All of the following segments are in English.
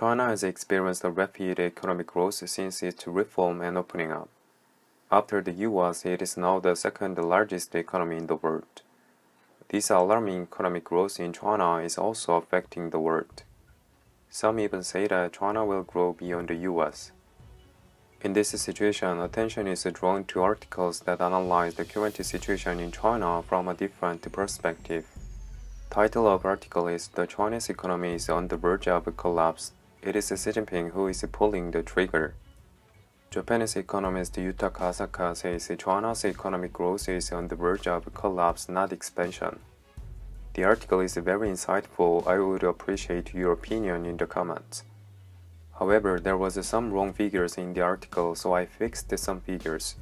China has experienced a rapid economic growth since its reform and opening up. After the US, it is now the second largest economy in the world. This alarming economic growth in China is also affecting the world. Some even say that China will grow beyond the US. In this situation, attention is drawn to articles that analyze the current situation in China from a different perspective. Title of article is "The Chinese economy is on the verge of collapse. It is Xi Jinping who is pulling the trigger." Japanese economist Yutaka Asaka says China's economic growth is on the verge of collapse, not expansion. The article is very insightful. I would appreciate your opinion in the comments. However, there was some wrong figures in the article, so I fixed some figures.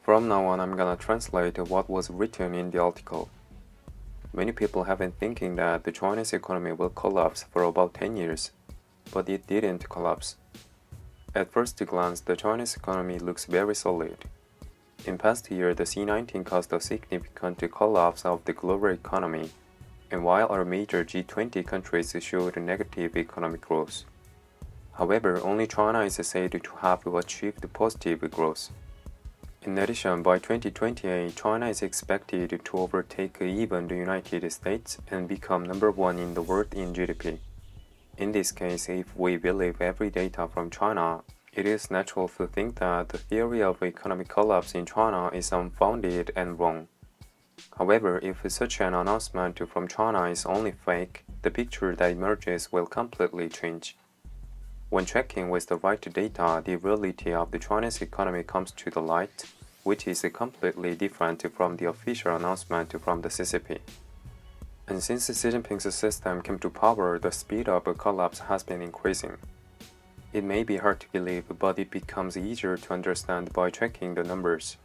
From now on, I'm gonna translate what was written in the article. Many people have been thinking that the Chinese economy will collapse for about 10 years, but it didn't collapse. At first glance, the Chinese economy looks very solid. In past year, the C19 caused a significant collapse of the global economy, and while our major G20 countries showed negative economic growth. However, only China is said to have achieved positive growth. In addition, by 2028, China is expected to overtake even the United States and become number one in the world in GDP. In this case, if we believe every data from China, it is natural to think that the theory of economic collapse in China is unfounded and wrong. However, if such an announcement from China is only fake, the picture that emerges will completely change. When checking with the right data, the reality of the Chinese economy comes to the light, which is completely different from the official announcement from the CCP. And since Xi Jinping's system came to power, the speed of collapse has been increasing. It may be hard to believe, but it becomes easier to understand by checking the numbers.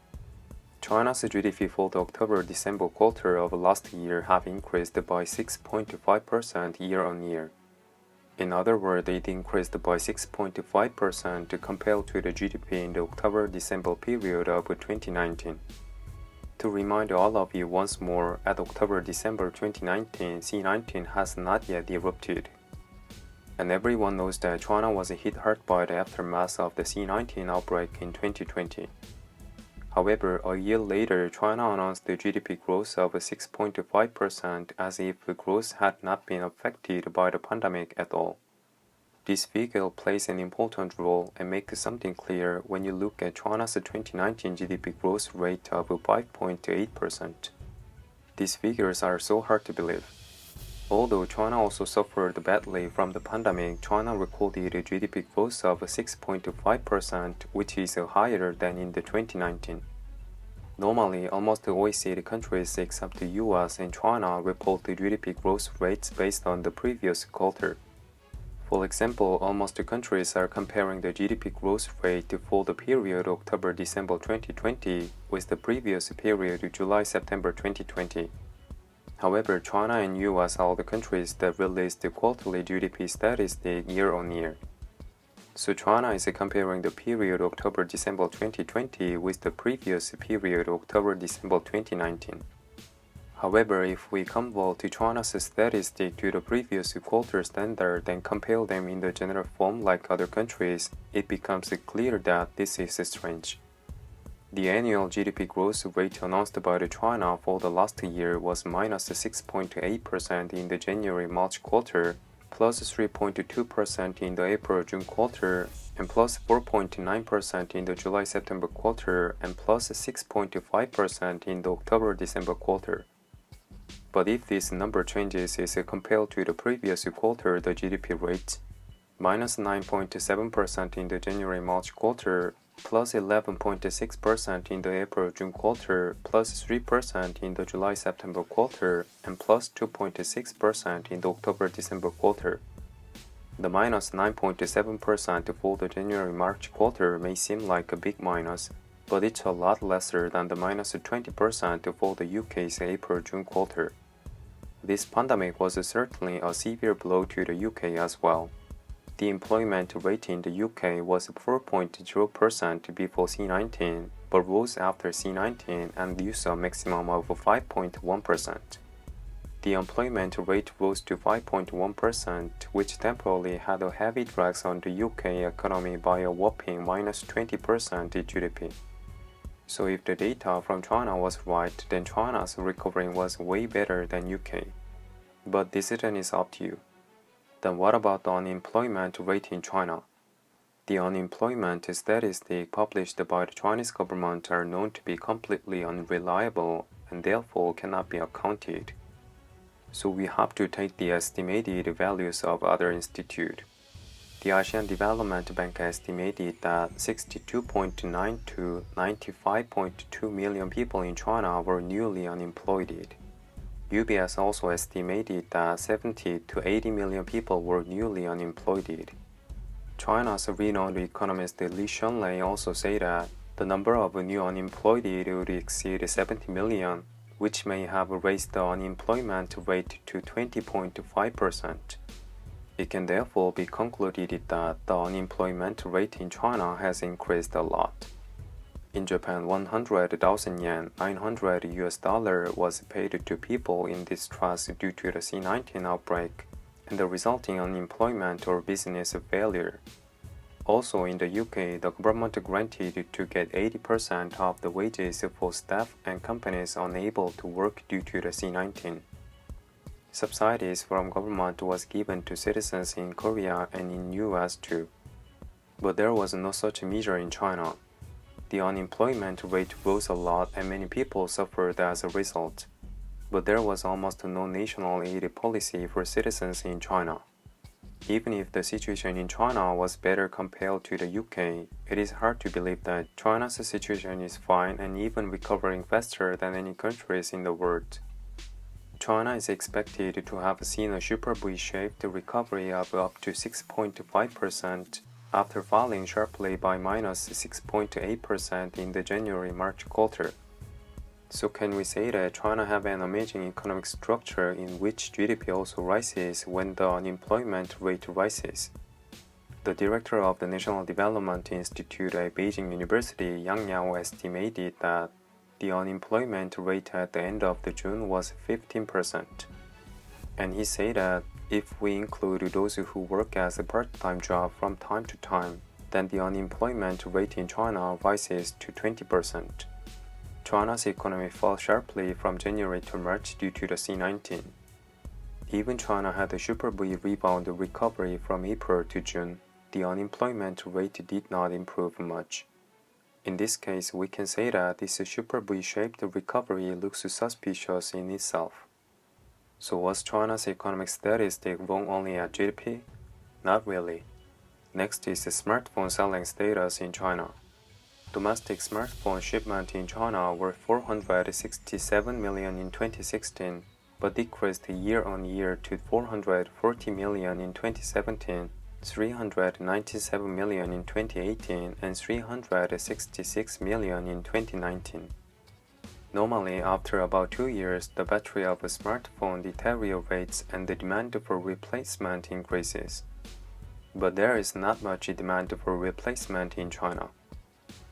China's GDP for the October-December quarter of last year have increased by 6.5% year-on-year. In other words, it increased by 6.5% compared to the GDP in the October-December period of 2019. To remind all of you once more, at October-December 2019, C19 has not yet erupted. And everyone knows that China was hit hard by the aftermath of the C19 outbreak in 2020. However, a year later, China announced the GDP growth of 6.5% as if growth had not been affected by the pandemic at all. This figure plays an important role and makes something clear when you look at China's 2019 GDP growth rate of 5.8%. These figures are so hard to believe. Although China also suffered badly from the pandemic, China recorded a GDP growth of 6.5%, which is higher than in the 2019. Normally, almost all OECD countries except the US and China report the GDP growth rates based on the previous quarter. For example, almost countries are comparing the GDP growth rate for the period October-December 2020 with the previous period July-September 2020. However, China and US are the countries that release the quarterly GDP statistic year-on-year. So China is comparing the period October-December 2020 with the previous period October-December 2019. However, if we convert China's statistic to the previous quarter standard and compare them in the general form like other countries, it becomes clear that this is strange. The annual GDP growth rate announced by China for the last year was minus 6.8% in the January-March quarter, plus 3.2% in the April-June quarter, and plus 4.9% in the July-September quarter, and plus 6.5% in the October-December quarter. But if this number changes is compared to the previous quarter, the GDP rate, minus 9.7% in the January-March quarter, plus 11.6% in the April-June quarter, plus 3% in the July-September quarter, and plus 2.6% in the October-December quarter. The minus 9.7% for the January-March quarter may seem like a big minus, but it's a lot lesser than the minus 20% for the UK's April-June quarter. This pandemic was certainly a severe blow to the UK as well. The employment rate in the UK was 4.0% before C19, but rose after C19 and used a maximum of 5.1%. The employment rate rose to 5.1%, which temporarily had a heavy drag on the UK economy by a whopping -20% in GDP. So if the data from China was right, then China's recovery was way better than UK. But decision is up to you. Then what about the unemployment rate in China? The unemployment statistics published by the Chinese government are known to be completely unreliable and therefore cannot be accounted. So we have to take the estimated values of other institutes. The Asian Development Bank estimated that 62.9 to 95.2 million people in China were newly unemployed. UBS also estimated that 70 to 80 million people were newly unemployed. China's renowned economist Li Shunlei also said that the number of new unemployed would exceed 70 million, which may have raised the unemployment rate to 20.5%. It can therefore be concluded that the unemployment rate in China has increased a lot. In Japan, 100,000 yen, $900 was paid to people in distress due to the C-19 outbreak and the resulting unemployment or business failure. Also in the UK, the government granted to get 80% of the wages for staff and companies unable to work due to the C-19. Subsidies from government was given to citizens in Korea and in US too. But there was no such measure in China. The unemployment rate rose a lot and many people suffered as a result. But there was almost no national aid policy for citizens in China. Even if the situation in China was better compared to the UK, it is hard to believe that China's situation is fine and even recovering faster than any countries in the world. China is expected to have seen a super V-shaped recovery of up to 6.5% after falling sharply by -6.8% in the January-March quarter. So can we say that China have an amazing economic structure in which GDP also rises when the unemployment rate rises? The director of the National Development Institute at Beijing University, Yang Yao, estimated that the unemployment rate at the end of June was 15%. And he said that if we include those who work as a part-time job from time to time, then the unemployment rate in China rises to 20%. China's economy fell sharply from January to March due to the C-19. Even China had a super V rebound recovery from April to June. The unemployment rate did not improve much. In this case, we can say that this super V-shaped recovery looks suspicious in itself. So was China's economic statistic wrong only at GDP? Not really. Next is the smartphone selling status in China. Domestic smartphone shipment in China were 467 million in 2016, but decreased year-on-year to 440 million in 2017, 397 million in 2018, and 366 million in 2019. Normally, after about 2 years, the battery of a smartphone deteriorates and the demand for replacement increases. But there is not much demand for replacement in China.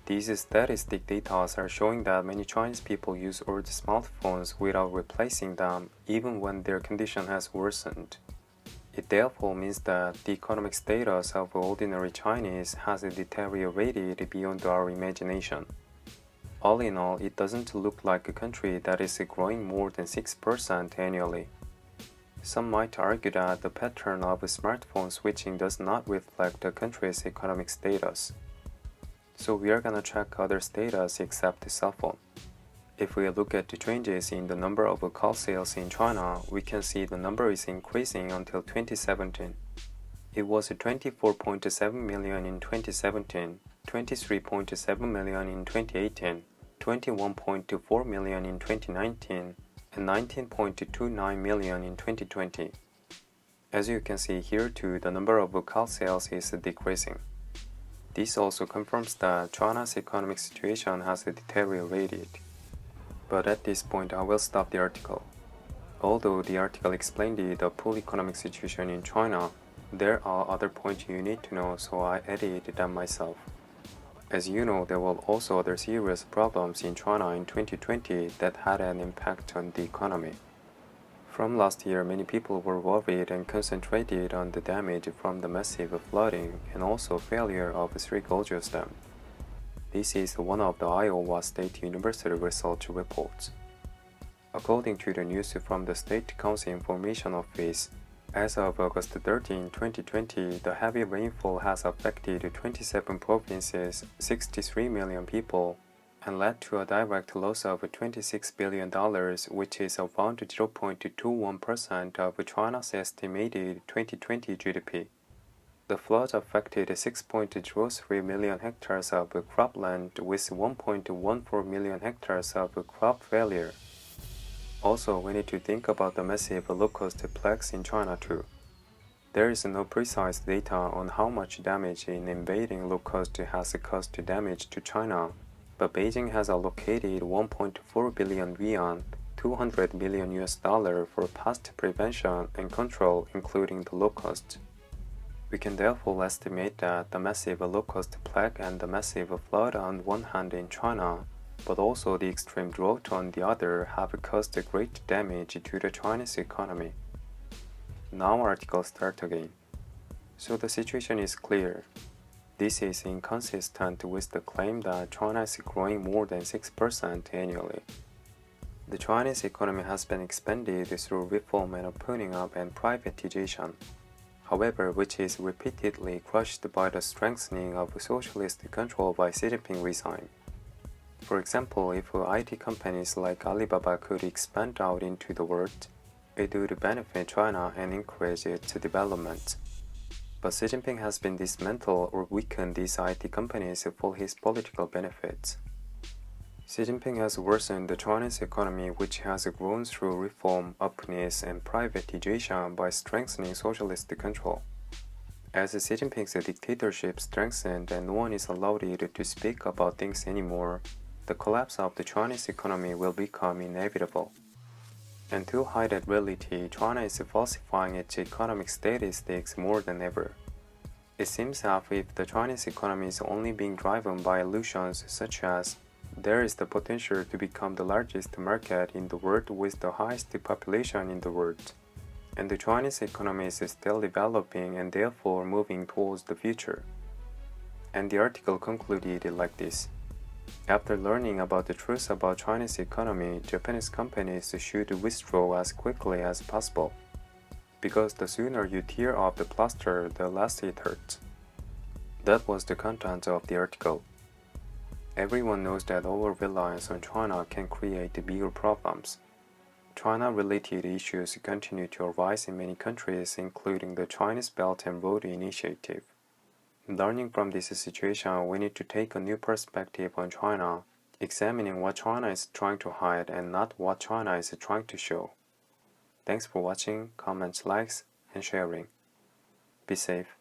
These statistic data are showing that many Chinese people use old smartphones without replacing them even when their condition has worsened. It therefore means that the economic status of ordinary Chinese has deteriorated beyond our imagination. All in all, it doesn't look like a country that is growing more than 6% annually. Some might argue that the pattern of smartphone switching does not reflect the country's economic status. So we are gonna check other status except cell phone. If we look at the changes in the number of car sales in China, we can see the number is increasing until 2017. It was 24.7 million in 2017, 23.7 million in 2018, 21.4 million in 2019, and 19.29 million in 2020. As you can see here too, the number of car sales is decreasing. This also confirms that China's economic situation has deteriorated. But at this point, I will stop the article. Although the article explained the poor economic situation in China, there are other points you need to know, so I added them myself. As you know, there were also other serious problems in China in 2020 that had an impact on the economy. From last year, many people were worried and concentrated on the damage from the massive flooding and also failure of three Gojo's dam. This is one of the Iowa State University research reports. According to the news from the State Council Information Office, as of August 13, 2020, the heavy rainfall has affected 27 provinces, 63 million people, and led to a direct loss of $26 billion, which is around 0.21% of China's estimated 2020 GDP. The flood affected 6.03 million hectares of cropland with 1.14 million hectares of crop failure. Also, we need to think about the massive locust plagues in China too. There is no precise data on how much damage an invading locust has caused damage to China, but Beijing has allocated 1.4 billion yuan, $200 million for pest prevention and control, including the locust. We can therefore estimate that the massive locust plague and the massive flood on one hand in China, but also the extreme drought on the other, have caused great damage to the Chinese economy. Now article start again. So the situation is clear. This is inconsistent with the claim that China is growing more than 6% annually. The Chinese economy has been expanded through reform and opening up and privatization, however, which is repeatedly crushed by the strengthening of socialist control by Xi Jinping regime. For example, if IT companies like Alibaba could expand out into the world, it would benefit China and encourage its development. But Xi Jinping has been dismantled or weakened these IT companies for his political benefits. Xi Jinping has worsened the Chinese economy, which has grown through reform, openness, and privatization by strengthening socialist control. As Xi Jinping's dictatorship strengthened and no one is allowed to speak about things anymore, the collapse of the Chinese economy will become inevitable. And to hide that reality, China is falsifying its economic statistics more than ever. It seems as if the Chinese economy is only being driven by illusions such as there is the potential to become the largest market in the world with the highest population in the world, and the Chinese economy is still developing and therefore moving towards the future. And the article concluded like this. After learning about the truth about Chinese economy, Japanese companies should withdraw as quickly as possible, because the sooner you tear off the plaster, the less it hurts. That was the content of the article. Everyone knows that over-reliance on China can create bigger problems. China-related issues continue to arise in many countries, including the Chinese Belt and Road Initiative. Learning from this situation, we need to take a new perspective on China, examining what China is trying to hide and not what China is trying to show. Thanks for watching, comments, likes, and sharing. Be safe.